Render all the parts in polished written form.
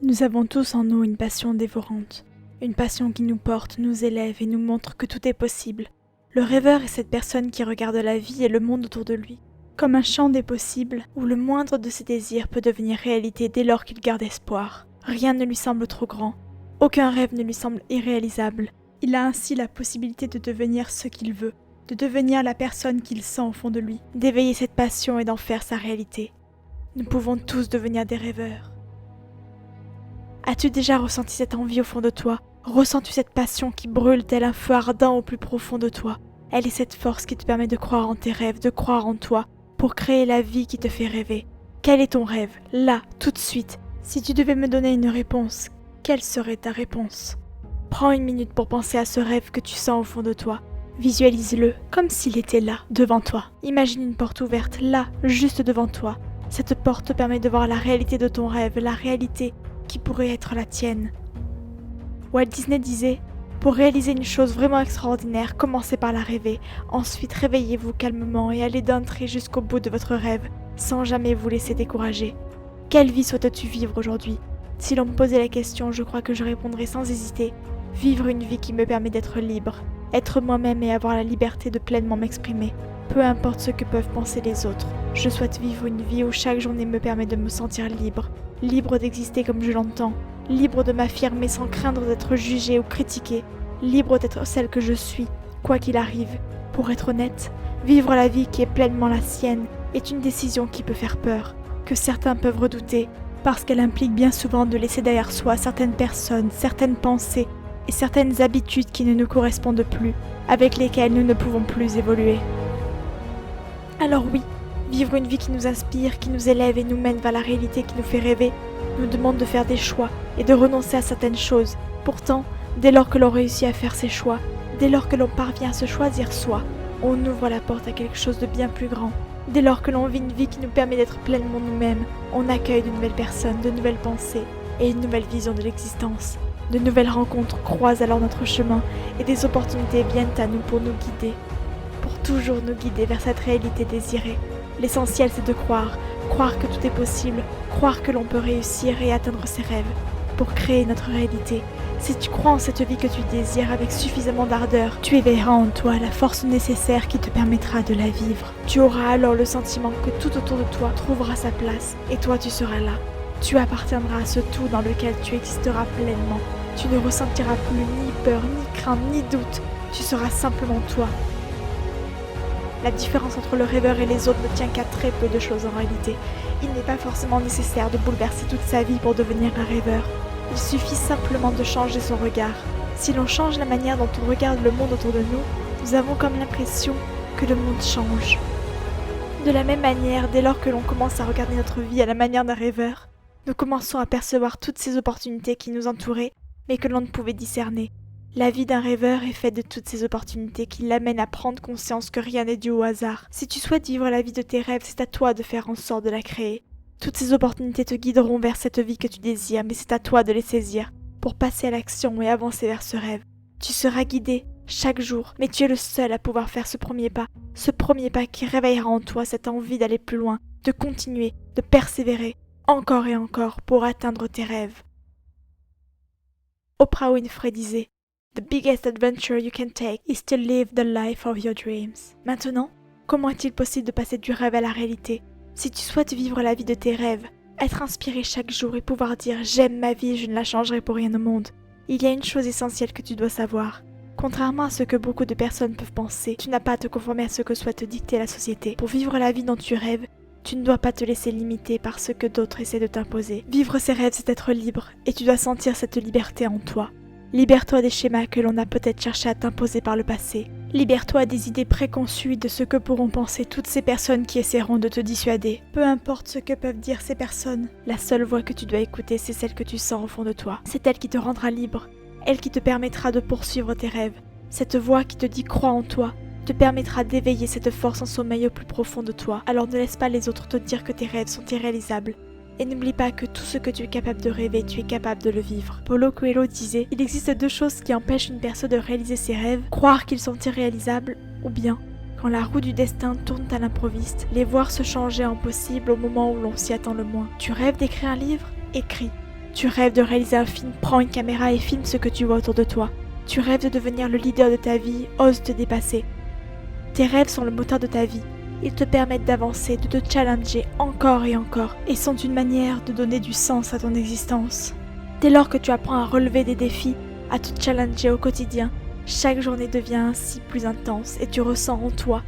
Nous avons tous en nous une passion dévorante, une passion qui nous porte, nous élève et nous montre que tout est possible. Le rêveur est cette personne qui regarde la vie et le monde autour de lui comme un champ des possibles où le moindre de ses désirs peut devenir réalité dès lors qu'il garde espoir. Rien ne lui semble trop grand, aucun rêve ne lui semble irréalisable. Il a ainsi la possibilité de devenir ce qu'il veut, de devenir la personne qu'il sent au fond de lui, d'éveiller cette passion et d'en faire sa réalité. Nous pouvons tous devenir des rêveurs. As-tu déjà ressenti cette envie au fond de toi? Ressens-tu cette passion qui brûle tel un feu ardent au plus profond de toi? Elle est cette force qui te permet de croire en tes rêves, de croire en toi, pour créer la vie qui te fait rêver. Quel est ton rêve? Là, tout de suite. Si tu devais me donner une réponse, quelle serait ta réponse? Prends une minute pour penser à ce rêve que tu sens au fond de toi. Visualise-le comme s'il était là, devant toi. Imagine une porte ouverte, là, juste devant toi. Cette porte te permet de voir la réalité de ton rêve, la réalité qui pourrait être la tienne. Walt Disney disait: pour réaliser une chose vraiment extraordinaire, commencez par la rêver. Ensuite, réveillez-vous calmement et allez d'un trait jusqu'au bout de votre rêve, sans jamais vous laisser décourager. Quelle vie souhaites-tu vivre aujourd'hui? Si l'on me posait la question, je crois que je répondrais sans hésiter: vivre une vie qui me permet d'être libre, être moi-même et avoir la liberté de pleinement m'exprimer. Peu importe ce que peuvent penser les autres, je souhaite vivre une vie où chaque journée me permet de me sentir libre, libre d'exister comme je l'entends, libre de m'affirmer sans craindre d'être jugée ou critiquée, libre d'être celle que je suis, quoi qu'il arrive. Pour être honnête, vivre la vie qui est pleinement la sienne est une décision qui peut faire peur, que certains peuvent redouter, parce qu'elle implique bien souvent de laisser derrière soi certaines personnes, certaines pensées et certaines habitudes qui ne nous correspondent plus, avec lesquelles nous ne pouvons plus évoluer. Alors oui, vivre une vie qui nous inspire, qui nous élève et nous mène vers la réalité qui nous fait rêver, nous demande de faire des choix et de renoncer à certaines choses. Pourtant, dès lors que l'on réussit à faire ses choix, dès lors que l'on parvient à se choisir soi, on ouvre la porte à quelque chose de bien plus grand. Dès lors que l'on vit une vie qui nous permet d'être pleinement nous-mêmes, on accueille de nouvelles personnes, de nouvelles pensées et une nouvelle vision de l'existence. De nouvelles rencontres croisent alors notre chemin et des opportunités viennent à nous pour nous guider, pour toujours nous guider vers cette réalité désirée. L'essentiel, c'est de croire que tout est possible, croire que l'on peut réussir et atteindre ses rêves, pour créer notre réalité. Si tu crois en cette vie que tu désires avec suffisamment d'ardeur, tu éveilleras en toi la force nécessaire qui te permettra de la vivre. Tu auras alors le sentiment que tout autour de toi trouvera sa place, et toi tu seras là. Tu appartiendras à ce tout dans lequel tu existeras pleinement. Tu ne ressentiras plus ni peur, ni crainte, ni doute. Tu seras simplement toi. La différence entre le rêveur et les autres ne tient qu'à très peu de choses en réalité. Il n'est pas forcément nécessaire de bouleverser toute sa vie pour devenir un rêveur. Il suffit simplement de changer son regard. Si l'on change la manière dont on regarde le monde autour de nous, nous avons comme l'impression que le monde change. De la même manière, dès lors que l'on commence à regarder notre vie à la manière d'un rêveur, nous commençons à percevoir toutes ces opportunités qui nous entouraient, mais que l'on ne pouvait discerner. La vie d'un rêveur est faite de toutes ces opportunités qui l'amènent à prendre conscience que rien n'est dû au hasard. Si tu souhaites vivre la vie de tes rêves, c'est à toi de faire en sorte de la créer. Toutes ces opportunités te guideront vers cette vie que tu désires, mais c'est à toi de les saisir pour passer à l'action et avancer vers ce rêve. Tu seras guidé chaque jour, mais tu es le seul à pouvoir faire ce premier pas qui réveillera en toi cette envie d'aller plus loin, de continuer, de persévérer, encore et encore pour atteindre tes rêves. Oprah Winfrey disait: The biggest adventure you can take is to live the life of your dreams. Maintenant, comment est-il possible de passer du rêve à la réalité? Si tu souhaites vivre la vie de tes rêves, être inspiré chaque jour et pouvoir dire « J'aime ma vie, je ne la changerai pour rien au monde », il y a une chose essentielle que tu dois savoir. Contrairement à ce que beaucoup de personnes peuvent penser, tu n'as pas à te conformer à ce que souhaite te dicter la société. Pour vivre la vie dont tu rêves, tu ne dois pas te laisser limiter par ce que d'autres essaient de t'imposer. Vivre ses rêves, c'est être libre, et tu dois sentir cette liberté en toi. Libère-toi des schémas que l'on a peut-être cherché à t'imposer par le passé. Libère-toi des idées préconçues de ce que pourront penser toutes ces personnes qui essaieront de te dissuader. Peu importe ce que peuvent dire ces personnes, la seule voix que tu dois écouter, c'est celle que tu sens au fond de toi. C'est elle qui te rendra libre, elle qui te permettra de poursuivre tes rêves. Cette voix qui te dit « crois en toi » te permettra d'éveiller cette force en sommeil au plus profond de toi. Alors ne laisse pas les autres te dire que tes rêves sont irréalisables. Et n'oublie pas que tout ce que tu es capable de rêver, tu es capable de le vivre. Paulo Coelho disait: il existe deux choses qui empêchent une personne de réaliser ses rêves, croire qu'ils sont irréalisables, ou bien, quand la roue du destin tourne à l'improviste, les voir se changer en possible au moment où l'on s'y attend le moins. Tu rêves d'écrire un livre? Écris. Tu rêves de réaliser un film, prends une caméra et filme ce que tu vois autour de toi. Tu rêves de devenir le leader de ta vie, ose te dépasser. Tes rêves sont le moteur de ta vie. Ils te permettent d'avancer, de te challenger encore et sont une manière de donner du sens à ton existence. Dès lors que tu apprends à relever des défis, à te challenger au quotidien, chaque journée devient ainsi plus intense et tu ressens en toi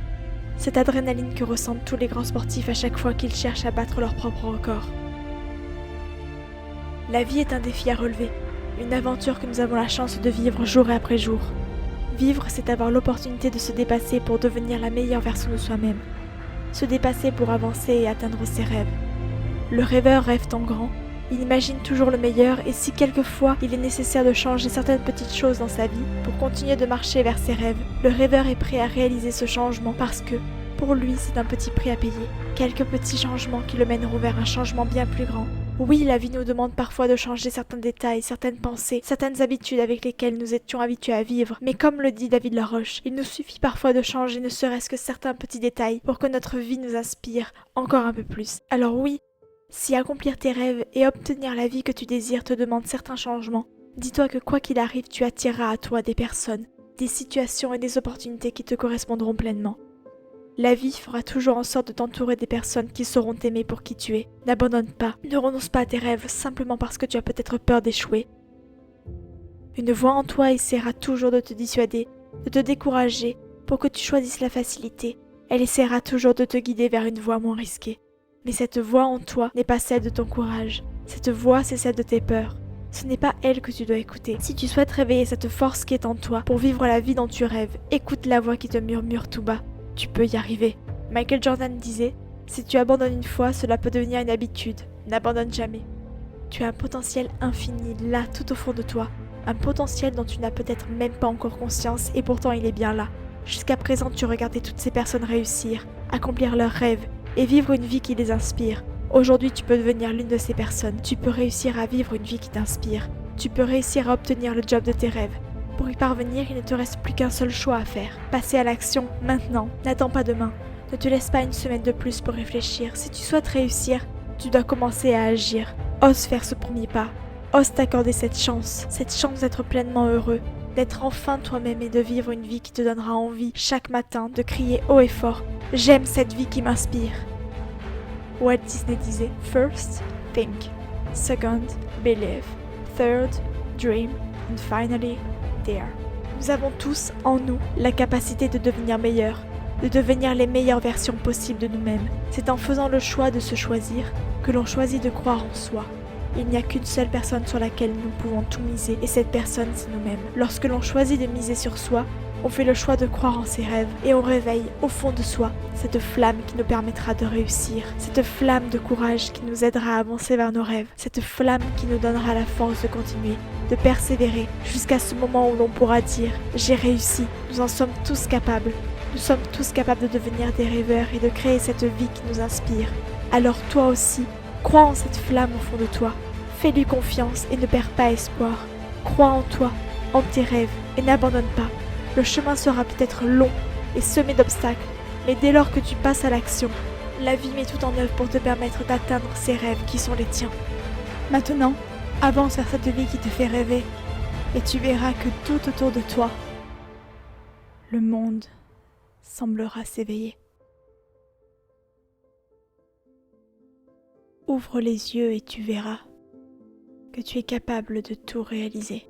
cette adrénaline que ressentent tous les grands sportifs à chaque fois qu'ils cherchent à battre leur propre record. La vie est un défi à relever, une aventure que nous avons la chance de vivre jour après jour. Vivre, c'est avoir l'opportunité de se dépasser pour devenir la meilleure version de soi-même. Se dépasser pour avancer et atteindre ses rêves. Le rêveur rêve en grand, il imagine toujours le meilleur et si quelquefois il est nécessaire de changer certaines petites choses dans sa vie pour continuer de marcher vers ses rêves, le rêveur est prêt à réaliser ce changement parce que, pour lui, c'est un petit prix à payer. Quelques petits changements qui le mèneront vers un changement bien plus grand. Oui, la vie nous demande parfois de changer certains détails, certaines pensées, certaines habitudes avec lesquelles nous étions habitués à vivre. Mais comme le dit David Laroche, il nous suffit parfois de changer ne serait-ce que certains petits détails pour que notre vie nous inspire encore un peu plus. Alors oui, si accomplir tes rêves et obtenir la vie que tu désires te demande certains changements, dis-toi que quoi qu'il arrive, tu attireras à toi des personnes, des situations et des opportunités qui te correspondront pleinement. La vie fera toujours en sorte de t'entourer des personnes qui sauront t'aimer pour qui tu es. N'abandonne pas, ne renonce pas à tes rêves simplement parce que tu as peut-être peur d'échouer. Une voix en toi essaiera toujours de te dissuader, de te décourager pour que tu choisisses la facilité. Elle essaiera toujours de te guider vers une voie moins risquée. Mais cette voix en toi n'est pas celle de ton courage. Cette voix, c'est celle de tes peurs. Ce n'est pas elle que tu dois écouter. Si tu souhaites réveiller cette force qui est en toi pour vivre la vie dont tu rêves, écoute la voix qui te murmure tout bas. Tu peux y arriver. Michael Jordan disait « Si tu abandonnes une fois, cela peut devenir une habitude. N'abandonne jamais. » Tu as un potentiel infini là, tout au fond de toi. Un potentiel dont tu n'as peut-être même pas encore conscience et pourtant il est bien là. Jusqu'à présent, tu regardais toutes ces personnes réussir, accomplir leurs rêves et vivre une vie qui les inspire. Aujourd'hui, tu peux devenir l'une de ces personnes. Tu peux réussir à vivre une vie qui t'inspire. Tu peux réussir à obtenir le job de tes rêves. Pour y parvenir, il ne te reste plus qu'un seul choix à faire. Passer à l'action, maintenant. N'attends pas demain. Ne te laisse pas une semaine de plus pour réfléchir. Si tu souhaites réussir, tu dois commencer à agir. Ose faire ce premier pas. Ose t'accorder cette chance d'être pleinement heureux, d'être enfin toi-même et de vivre une vie qui te donnera envie chaque matin de crier haut et fort « J'aime cette vie qui m'inspire ». Walt Disney disait « First, think. Second, believe. Third, dream. And finally, dare ». Nous avons tous en nous la capacité de devenir meilleurs, de devenir les meilleures versions possibles de nous-mêmes. C'est en faisant le choix de se choisir que l'on choisit de croire en soi. Il n'y a qu'une seule personne sur laquelle nous pouvons tout miser, et cette personne, c'est nous-mêmes. Lorsque l'on choisit de miser sur soi, on fait le choix de croire en ses rêves, et on réveille, au fond de soi, cette flamme qui nous permettra de réussir, cette flamme de courage qui nous aidera à avancer vers nos rêves, cette flamme qui nous donnera la force de continuer, de persévérer, jusqu'à ce moment où l'on pourra dire « J'ai réussi ». Nous en sommes tous capables. Nous sommes tous capables de devenir des rêveurs et de créer cette vie qui nous inspire. Alors toi aussi, crois en cette flamme au fond de toi. Fais-lui confiance et ne perds pas espoir. Crois en toi, en tes rêves et n'abandonne pas. Le chemin sera peut-être long et semé d'obstacles, mais dès lors que tu passes à l'action, la vie met tout en œuvre pour te permettre d'atteindre ces rêves qui sont les tiens. Maintenant, avance vers cette vie qui te fait rêver et tu verras que tout autour de toi, le monde semblera s'éveiller. Ouvre les yeux et tu verras que tu es capable de tout réaliser.